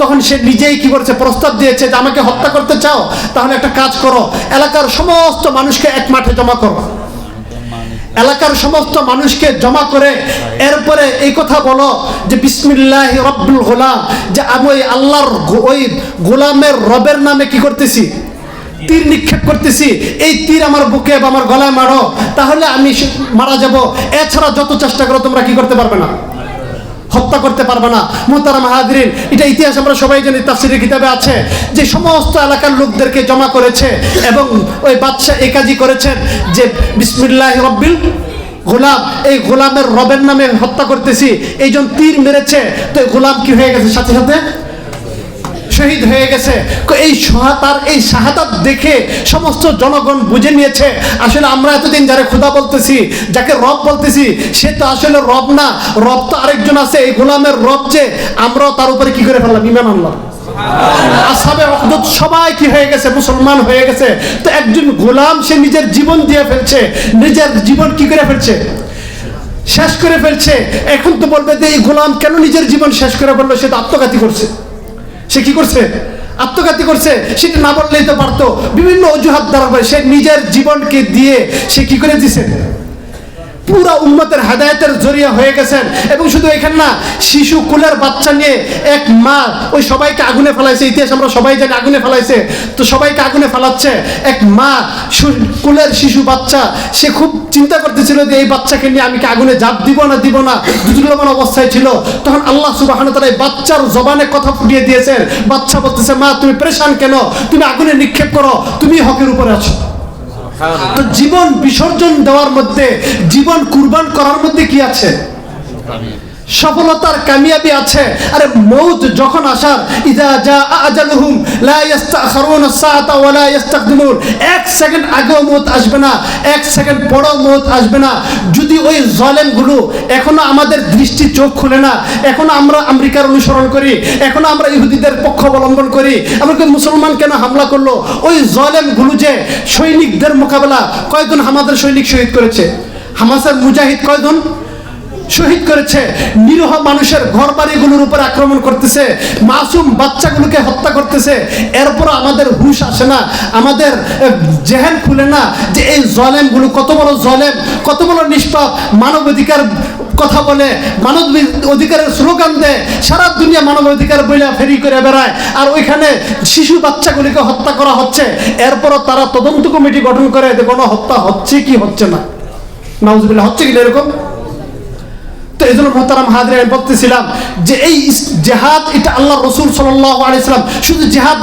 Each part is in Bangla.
তখন সে নিজেই কি করেছে, প্রস্তাব দিয়েছে যে আমাকে হত্যা করতে চাও, তাহলে একটা কাজ করো, এলাকার সমস্ত মানুষকে এক মাঠে জমা করো, এলাকার সমস্ত মানুষকে জমা করে এরপরে এই কথা বলো যে বিসমিল্লাহি রব্বুল গোলাম, যে আমি ওই আল্লাহর ওই গোলামের রবের নামে কি করতেছি, তীর নিক্ষেপ করতেছি, এই তীর আমার বুকে বা আমার গলায় মারো, তাহলে আমি মারা যাব। এছাড়া যত চেষ্টা করো তোমরা কি করতে পারবে না, হত্যা করতে পারবে না। মুহতারাম হাজরিন, এটা ইতিহাস আমরা সবাই জানি, তাফসীরের কিতাবে আছে যে সমস্ত এলাকার লোকদেরকে জমা করেছে এবং ওই বাদশা এই কাজই করেছেন যে বিসমিল্লাহি রব্বিল গোলাম, এই গোলামের রবের নামে হত্যা করতেছি, এই জন তীর মেরেছে, তো গোলাম কি হয়ে গেছে, সাথে সাথে শহীদ হয়ে গেছে। এই তার এই শাহাদাত দেখে সমস্ত জনগণ বুঝে নিয়েছে আসলে আমরা এতদিন যারা খোদা বলতেছি, যাকে রব বলতেছি, সে তো আসলে রব না, রব তো আরেকজন আছে, এই গোলামের রব যে, আমরাও তার উপরে কি করে ফেললাম, ঈমান আনলাম। আসহাবে উখদুদ সবাই কি হয়ে গেছে, মুসলমান হয়ে গেছে। তো একজন গোলাম সে নিজের জীবন দিয়ে ফেলছে, নিজের জীবন কি করে ফেলছে, শেষ করে ফেলছে। এখন তো বলবে যে এই গোলাম কেন নিজের জীবন শেষ করে ফেললো, সে তো আত্মঘাতী করছে। সে কি করছে, আত্মঘাতী করছে, সেটা না বললেই তো পারতো, বিভিন্ন অজুহাত দ্বারা সে নিজের জীবনকে দিয়ে সে কি করে দিছে, পুরা উম্মতের হেদায়েতের জরিয়া হয়ে গেছেন। এবং শুধু এখানে না, শিশু কুলের বাচ্চা নিয়ে এক মা ওই সবাইকে আগুনে ফেলাইছে, ইতিহাস আমরা সবাই জানি আগুনে ফেলাইছে, তো সবাইকে আগুনে ফেলাচ্ছে। এক মা কুলের শিশু বাচ্চা, সে খুব চিন্তা করতেছিল যে এই বাচ্চাকে নিয়ে আমি কি আগুনে জাপ দিব না, দুর্লভমান অবস্থায় ছিল। তখন আল্লাহ সুবহানাহু ওয়া তাআলা এই বাচ্চার জবানে কথা ফুটিয়ে দিয়েছেন। বাচ্চা বলতেছে, মা তুমি পেরেশান কেন, তুমি আগুনে নিক্ষেপ করো, তুমি হকের উপরে আছো। তো জীবন বিসর্জন দেওয়ার মধ্যে, জীবন কুরবান করার মধ্যে কি আছে, সফলতার কামিয়াবি আছে। আরে মউত যখন আসার, ইযা জাআ আজালুহুম লা ইস্তাখিরুনা সাআতা ওয়া লা ইস্তাকদিমুন, এক সেকেন্ড আগেও মউত আসবে না, এক সেকেন্ড পরেও মউত আসবে না। যদি ওই জালেমগুলো এখনো আমাদের দৃষ্টি চোখ খুলে না, এখনো আমরা আমেরিকার অনুসরণ করি, এখনো আমরা ইহুদিদের পক্ষ অবলম্বন করি, আমাকে মুসলমান কেন হামলা করলো, ওই জালেমগুলো যে সৈনিকদের মোকাবেলা, কয়জন আমাদের সৈনিক শহীদ করেছে, হামাসের মুজাহিদ কয়জন শহীদ করেছে, নিরীহ মানুষের ঘর বাড়িগুলোর উপর আক্রমণ করতেছে, মাসুম বাচ্চাগুলোকে হত্যা করতেছে। এরপর আমাদের হুঁশ আসে না, আমাদের জেহেন খুলে না যে এই জালেমগুলো কত বড় জালেম, কত বড় নিষ্পাপ, মানবাধিকার কথা বলে, মানব অধিকারের স্লোগান দেয়, সারা দুনিয়া মানব অধিকার বলে ফেরি করে বেড়ায়, আর ওইখানে শিশু বাচ্চাগুলিকে হত্যা করা হচ্ছে। এরপরও তারা তদন্ত কমিটি গঠন করে যে গণহত্যা হচ্ছে কি হচ্ছে না, নাউজুবিল্লাহ, হচ্ছে কি এরকম। তো এই জন্য মুহতারাম হাজরিন, আমি বলতেছিলাম যে এই জেহাদ, এটা আল্লাহ রসুল সাল্লাল্লাহু আলাইহি সাল্লাম শুধু জেহাদ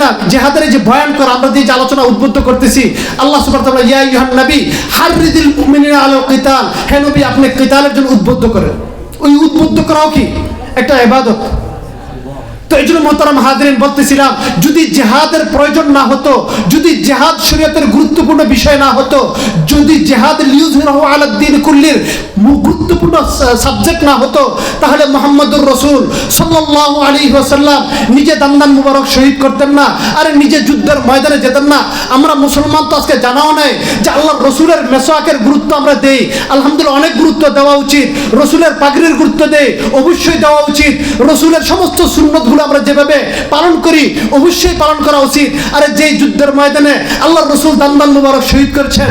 না, জেহাদের যে বয়ান করা, আমরা যে আলোচনা উদ্বুদ্ধ করতেছি, আল্লাহ সুবহানাহু ওয়া তাআলা ইয়া আইয়ুহান নবী হাররিদিল মুমিনিনা আলাল কিতাল, হে নবী আপনি কিতালের জন্য উদ্বুদ্ধ করেন। ওই উদ্বুদ্ধ করাও কি একটা ইবাদত। তো এই জন্য মুহতারাম হাজরিন বলতেছিলাম, যদি জেহাদের প্রয়োজন না হতো, যদি জেহাদ শরীয়তের গুরুত্বপূর্ণ বিষয় না হতো, যদি জেহাদ লিইয়ুযহিরাহু আলাদ-দ্বীন কুল্লির গুরুত্বপূর্ণ সাবজেক্ট না হতো, তাহলে মুহাম্মদুর রাসূল সাল্লাল্লাহু আলাইহি ওয়াসাল্লাম নিজে দান্দান মুবারক শহীদ করতেন না, আর নিজে যুদ্ধের ময়দানে যেতেন না। আমরা মুসলমান তো আজকে জানাও নাই যে আল্লাহর রসুলের মেসওয়াকের গুরুত্ব আমরা দেই, আলহামদুলিল্লাহ অনেক গুরুত্ব দেওয়া উচিত। রসুলের পাগড়ির গুরুত্ব দেই, অবশ্যই দেওয়া উচিত। রসুলের সমস্ত সুন্নতগুলো আমরা যেভাবে পালন করি অবশ্যই পালন করা উচিত। আরে যেই যুদ্ধের ময়দানে আল্লাহর রসুল দান্দান মুবারক শহীদ করেছেন,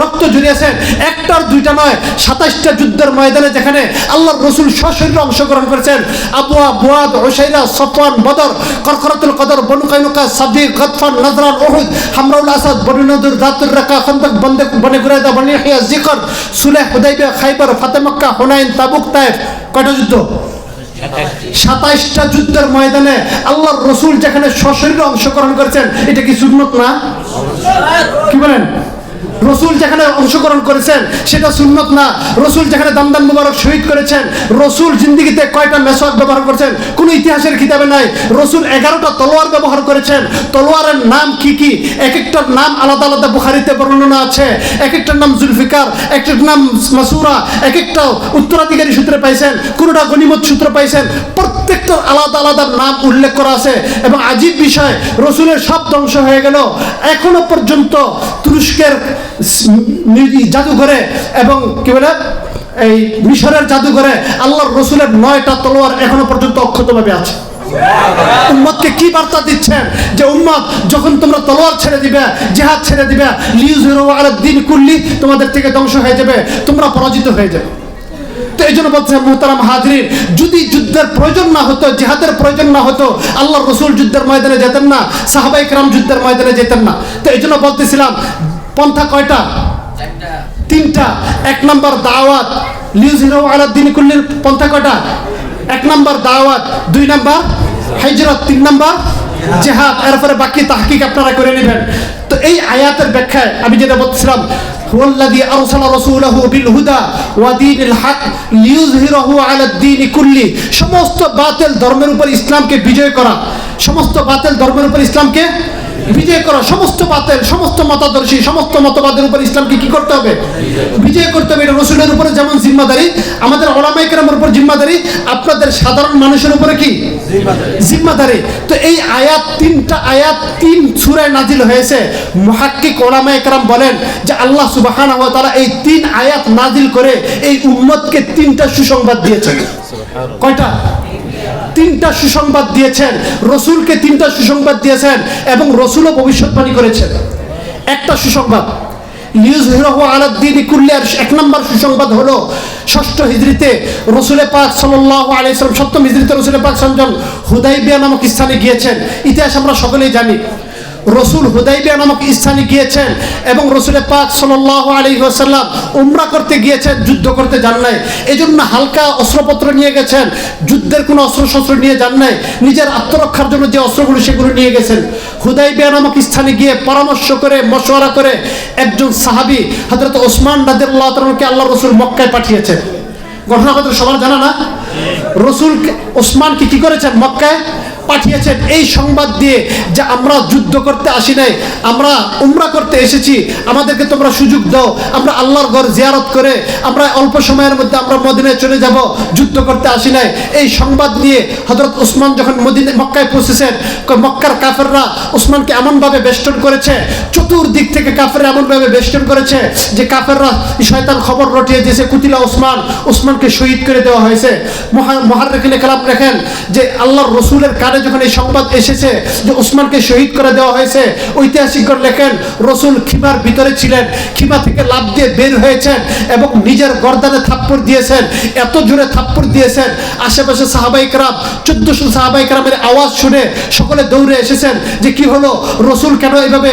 রক্ত ঝরিয়েছেন, একটার দুইটা নয়, 27টা যুদ্ধের ময়দানে যেখানে আল্লাহর রসুল সশরীরে অংশগ্রহণ করেছেন, আবওয়া, বুয়াদ, উসাইরা, সফওয়ান, বদর, করকরাতুল কদর, বনু কায়নুকা, সাদিক, গতফান, নজরান, উহুদ, হামরাউল আসাদ, বনু নদর, দাতুর রাকা, খন্দক, বনে কুরায়দা, বনি হিয়া, জিকর, সুলেহ, হুদাইবিয়া, খাইবার, ফাতে মক্কা, হুনাইন, তাবুক, তায়েফ, কয়টা যুদ্ধ? 27টা যুদ্ধের ময়দানে আল্লাহর রসুল যেখানে সশরীরে অংশগ্রহণ করেছেন, এটা কি সুন্নত না? কি বলেন? রসুল যেখানে অংশগ্রহণ করেছেন সেটা সুন্নত না? রসুল যেখানে দান্দান মুবারক শহীদ করেছেন, রসুল জিন্দিগিতে কয়টা মেসওয়াক ব্যবহার করেছেন কোন ইতিহাসের কিতাবে নাই। রসুল 11টা তলোয়ার ব্যবহার করেছেন। তলোয়ারের নাম কি কি? এক একটার নাম আলাদা আলাদা বুখারীতে বর্ণনা আছে। এক একটার নাম জুলফিকার, একটার নাম মাসুরা, এক একটা উত্তরাধিকারী সূত্রে পাইছেন, কোনটা গনিমত সূত্রে পাইছেন। প্রত্যেকটার আলাদা আলাদা নাম উল্লেখ করা আছে। এবং আজীব বিষয়, রসুলের সব ধ্বংস হয়ে গেল, এখনো পর্যন্ত তুরস্কের জাদুঘরে এবং কি বলে এই মিশরের জাদুঘরে আল্লাহর রসুলের 9টা তলোয়ার এখনো পর্যন্ত অক্ষতভাবে আছে। উম্মতকে কি বার্তা দিচ্ছেন যে উম্মত যখন তোমরা তলোয়ার ছেড়ে দিবে, জিহাদ ছেড়ে দিবে, লিইয়ুযহিরু আলা দ্বীন কুল্লি, তোমাদের থেকে ধ্বংস হয়ে যাবে, তোমরা পরাজিত হয়ে যাবে। তো এই জন্য বলছেন মুহতারাম হাজরিন, যদি যুদ্ধের প্রয়োজন না হতো, জিহাদের প্রয়োজন না হতো, আল্লাহর রাসূল যুদ্ধের ময়দানে যেতেন না, সাহাবায়ে কেরাম যুদ্ধের ময়দানে যেতেন না। তো এই জন্য বলতেছিলাম পন্থা কয়টা? তিনটা। এক নম্বর দাওয়াত, লিইয়ুযহিরু আলা দ্বীন কুল্লির পন্থা কয়টা? এক নম্বর দাওয়াত, দুই নম্বর হিজরত, তিন নম্বর জিহাদ। এরপরে বাকি তাহকিক আপনারা করে নেবেন। তো এই আয়াতের ব্যাখ্যায় আমি যেটা বলছিলাম, হুয়াল্লাযী আরসালা রাসূলাহু বিল হুদা ওয়া দীনিল হক লিইয়ুযহিরাহু আলা দ্বীনি কুল্লি, সমস্ত বাতিল ধর্মের উপর ইসলামকে বিজয় করা, সমস্ত বাতিল ধর্মের উপর ইসলামকে বিজয় করা, সমস্ত বাতিল, সমস্ত মতাদর্শী, সমস্ত মতবাদের উপর ইসলামকে কি করতে হবে? বিজয় করতে হবে। এটা রাসূলের উপরে যেমন জিম্মাদারি, আমাদের উলামায়ে কেরামের উপর জিম্মাদারি, আপনাদের সাধারণ মানুষের উপরে কি জিম্মাদারি। তো এই আয়াত, তিনটা আয়াত তিন সূরায় নাজিল হয়েছে। মুহাক্কিক উলামায়ে কেরাম বলেন যে আল্লাহ সুবহানাহু ওয়া তাআলা এই তিন আয়াত নাজিল করে এই উম্মতকে তিনটা সুসংবাদ দিয়েছেন। কয়টা? তিনটা সুসংবাদ দিয়েছেন। রসুলকে তিনটা সুসংবাদ দিয়েছেন এবং রসুলও ভবিষ্যৎবাণী করেছেন। একটা সুসংবাদ লিইয়ুযহিরাহু আলা দ্বীনি কুল্লি, এক নম্বর সুসংবাদ হলো ৬ষ্ঠ হিজরিতে রসুল পাক সাল্লাল্লাহু আলাইহি ওয়াসাল্লাম, ৭ম হিজরিতে রসুল পাক সাল্লাল্লাহু আলাইহি ওয়াসাল্লাম হুদাইবিয়া নামক স্থানে গিয়েছেন। ইতিহাস আমরা সকলেই জানি। রসুল হুদাইবিয়া নামক স্থানে গিয়েছেন এবং রসুল পাক সাল্লাল্লাহু আলাইহি ওয়াসাল্লাম উমরা করতে গিয়েছেন, যুদ্ধ করতে যান নাই। এই জন্য হালকা অস্ত্রপত্র নিয়ে গেছেন, যুদ্ধের কোনো অস্ত্রশস্ত্র নিয়ে যান নাই। নিজের আত্মরক্ষার জন্য যে অস্ত্রগুলো সেগুলো নিয়ে গেছেন। হুদাইবিয়া নামক স্থানে গিয়ে পরামর্শ করে, মশওয়ারা করে একজন সাহাবী হযরত ওসমান রাদিয়াল্লাহু তাআলাকে আল্লাহ রসুল মক্কায় পাঠিয়েছেন। ঘটনা কথা সবার জানা না? রসুল ওসমানকে কি করেছেন? মক্কায় পাঠিয়েছেন এই সংবাদ দিয়ে যে আমরা যুদ্ধ করতে আসি নাই, আমরা উমরা করতে এসেছি, আমাদেরকে তোমরা সুযোগ দাও, আমরা আল্লাহর ঘর জিয়ারত করে আমরা অল্প সময়ের মধ্যে আমরা মদিনায় চলে যাব, যুদ্ধ করতে আসি নাই। এই সংবাদ নিয়ে হযরত ওসমান যখন মক্কায় পৌঁছেছেন, মক্কার কাফেররা ওসমানকে এমনভাবে বেষ্টন করেছে, চতুর্দিক থেকে কাফেররা এমনভাবে বেষ্টন করেছে যে কাফেররা শয়তান খবর রটিয়ে দিয়েছে কুতিলা ওসমান, ওসমানকে শহীদ করে দেওয়া হয়েছে। মুহাররিখিনে কালাম লেখেন যে আল্লাহর রসুলের কানে যখন এই সংবাদ এসেছে যে ওসমানকে শহীদ করে দেওয়া হয়েছে, ঐতিহাসিকগণ লেখেন রসুল খিমার ভিতরে ছিলেন, খিমা থেকে লাফ দিয়ে বের হয়েছেন এবং নিজের গর্দানে থাপ্পড় দিয়েছেন। এত জোরে থাপ্পড় দিয়েছেন, আশেপাশে সাহাবায়ে কেরাম, ১৪০০ সাহাবায়ে কেরামের আওয়াজ শুনে সকলে দৌড়ে এসেছেন যে কি হলো, রসুল কেন এইভাবে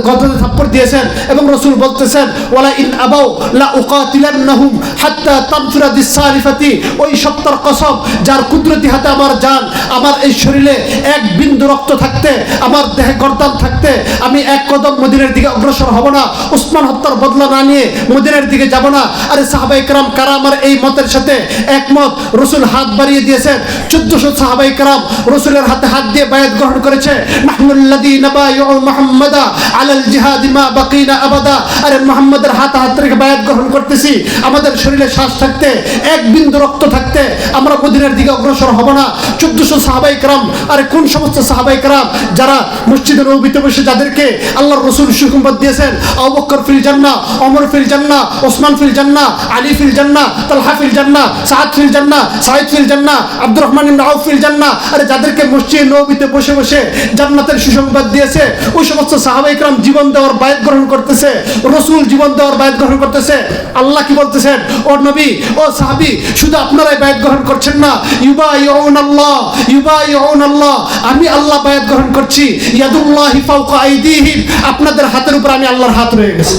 গর্দানে থাপ্পড় দিয়েছেন। এবং রসুল বলতেছেন ওয়ালা ইন আবাউ লা উকাতিলান্নাহুম হাত্তা তানফুরা দিস-সারিফাতি, ওই সত্তার কসম যার কুদরতি হাতে আমার জান, আমার এই শরীরে এক বিন্দু রক্ত থাকতে, আমার দেহে গর্দান থাকতে আমি এক কদম মদিনার দিকে অগ্রসর হব না, ওসমান হত্যার বদলা না নিয়ে মদিনার দিকে যাব না। আরে সাহাবায়ে কেরাম কারা আমার এই মতের সাথে একমত? রসুল হাত বাড়িয়ে দিয়েছেন, ১৪০০ সাহাবায়ে কেরাম রসুলের হাতে হাত দিয়ে বায়াত গ্রহণ করেছে। নাহনুল্লাযীনা বায়উ মুহাম্মাদা আলাল জিহাদি মা বাকিনা আবাদা, আরে মুহাম্মাদের হাত রেখে বায়াত গ্রহণ করতেছি, আমাদের শরীরে শ্বাস থাকতে, এক বিন্দু রক্ত থাকতে আমরা মদিনার দিকে অগ্রসর হব না। ১৪০০ সাহাবায়ে কেরাম, আরে কোন সমস্ত সাহাবায়ে কেরাম যারা মসজিদে নববীতে বসে যাদেরকে আল্লাহর রাসূল সুসংবাদ দিয়েছেন, আবু বকর ফিল জান্নাহ, ওমর ফিল জান্নাহ, ওসমান ফিল জান্নাহ, আলী ফিল জান্নাহ, তালহা ফিল জান্নাহ, সাদ ফিল জান্নাহ, সাঈদ ফিল জান্নাহ, আব্দুর রহমান ইবনে আউফ ফিল জান্নাহ, আরে যাদেরকে মসজিদে নববীতে বসে বসে জান্নাতের সুসংবাদ দিয়েছে, ওই সমস্ত সাহাবায়ে কেরাম জীবন দেওয়ার বায়াত গ্রহণ করতেছে, রাসূল জীবন দেওয়ার বায়াত গ্রহণ করতেছে। আল্লাহ কি বলতেছেন? ও নবী, ও সাহাবী, শুধু আপনারাই বায়াত গ্রহণ করছেন না, ইউবাইউনাল্লাহ, ইউবাইউনাল্লাহ, আমি আল্লাহ বায়াত গ্রহণ করছি। ইয়াদুল্লাহি ফাওকা আইদিহিম, আপনাদের হাতের উপর আমি আল্লাহর হাত রয়ে গেছে।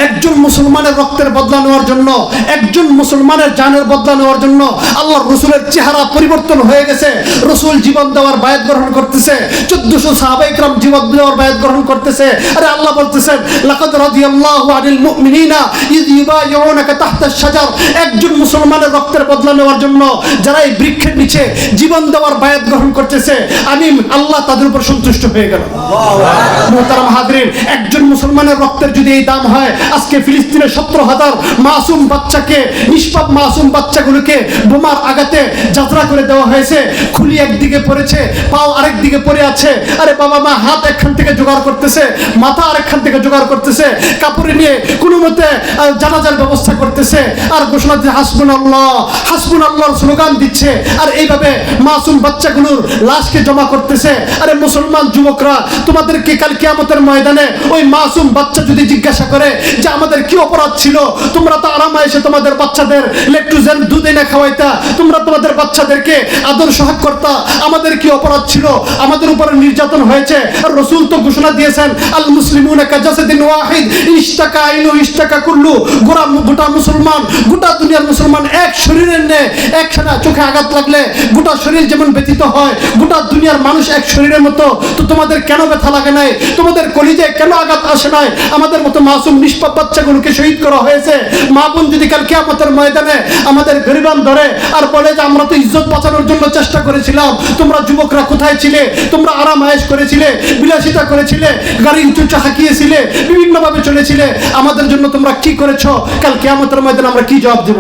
একজন মুসলমানের রক্তের বদলা নেওয়ার জন্য, একজন মুসলমানের জানের বদলা নেওয়ার জন্য আল্লাহর রসুলের চেহারা পরিবর্তন হয়ে গেছে। রসুল জীবন দেওয়ার বায়াত গ্রহণ করতেছে, ১৪০০ সাহাবায়ে কেরাম জীবন দেওয়ার বায়াত গ্রহণ করতেছে। আরে আল্লাহ বলতেছেন লাকাদ রাদিয়াল্লাহু আনিল মুমিনিনা ইয ইউবাইউনাকা তাহতা আশ-শাজার, একজন মুসলমানের রক্তের বদলা নেওয়ার জন্য যারা এই বৃক্ষের নিচে জীবন দেওয়ার বায়াত গ্রহণ করতেছে, আমি আল্লাহ তাদের উপর সন্তুষ্ট হয়ে গেলাম। মুহতারাম হাজরিন, একজন মুসলমানের রক্তের যদি এই দাম হয়, আজকে ফিলিস্তিনের 17,000 মাসুম বাচ্চাকে, নিষ্পাপ মাসুম বাচ্চাগুলোকে বোমার আঘাতে যাত্রা করে দেওয়া হয়েছে। খুলি একদিকে পড়েছে, পাও আরেক দিকে পড়ে আছে। আরে বাবা মা হাত একখান থেকে জোগাড় করতেছে, মাথা আরেকখান থেকে জোগাড় করতেছে, কাপড়ে নিয়ে কোনো মতে জানাজার ব্যবস্থা করতেছে, আর ঘোষণা দিয়ে হাসবুনাল্লাহ হাসবুনাল্লাহর স্লোগান দিচ্ছে, আর এইভাবে মাসুম বাচ্চাগুলোর লাশকে জমা করতেছে। আরে মুসলমান যুবকরা, তোমাদেরকে কাল কিয়ামতের ময়দানে ওই মাসুম বাচ্চা যদি জিজ্ঞাসা করে যে আমাদের কি অপরাধ ছিল, তোমরা তো আরামে এসে তোমাদের বাচ্চাদের লেকটুজেন দুধ এনে খাওয়াইতা, তোমরা তোমাদের বাচ্চাদেরকে আদর সোহাগ করতা, আমাদের কি অপরাধ ছিল, আমাদের উপরে নির্যাতন হয়েছে। আর রাসূল তো ঘোষণা দিয়েছেন, আল মুসলিমুনা কাজাসাদিন ওয়াহিদ ইশতাকা আইনু ইশতাকা কুল্লু। গোটা মুসলমান, গোটা দুনিয়ার মুসলমান এক শরীরের ন্যায়। একখানা চোখে আঘাত লাগলে গোটা শরীর যেমন ব্যথিত হয়, গোটা দুনিয়ার মানুষ এক শরীরের মতো। তো তোমাদের কেন ব্যথা লাগে নাই? তোমাদের কলিজায় কেন আঘাত আসে নাই? আমাদের মতো মাসুম নিষ্পাপ বাচ্চাগুলোকে শহীদ করা হয়েছে। মা বোন যদি কাল কিয়ামতের ময়দানে আমাদের গরিবান ধরে আর বলে যে আমরা তো ইজ্জত বাঁচানোর জন্য চেষ্টা করেছিলাম, তোমরা যুবকরা কোথায় ছিলে? তোমরা আরাম আয়েশ করেছিলে, বিলাসিতা করেছিলে, গাড়ি উঁচু হাঁকিয়েছিলে, বিভিন্নভাবে চলেছিলে, আমাদের জন্য তোমরা কি করেছো? কাল কিয়ামতের ময়দানে আমরা কি জবাব দেব?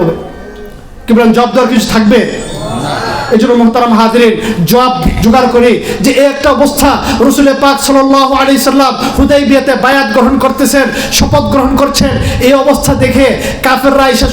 কি বলেন, জবাব দেওয়ার কিছু থাকবে? এই জন্য মোহতারাম হাজিরিন, জবাব জোগাড় করি যে এই একটা অবস্থা। রাসূল পাক সাল্লাল্লাহু আলাইহি সাল্লাম হুদাইবিয়াতে বায়াত গ্রহণ করতেছেন, শপথ গ্রহণ করছেন। এই অবস্থা দেখে কাফেররা এসে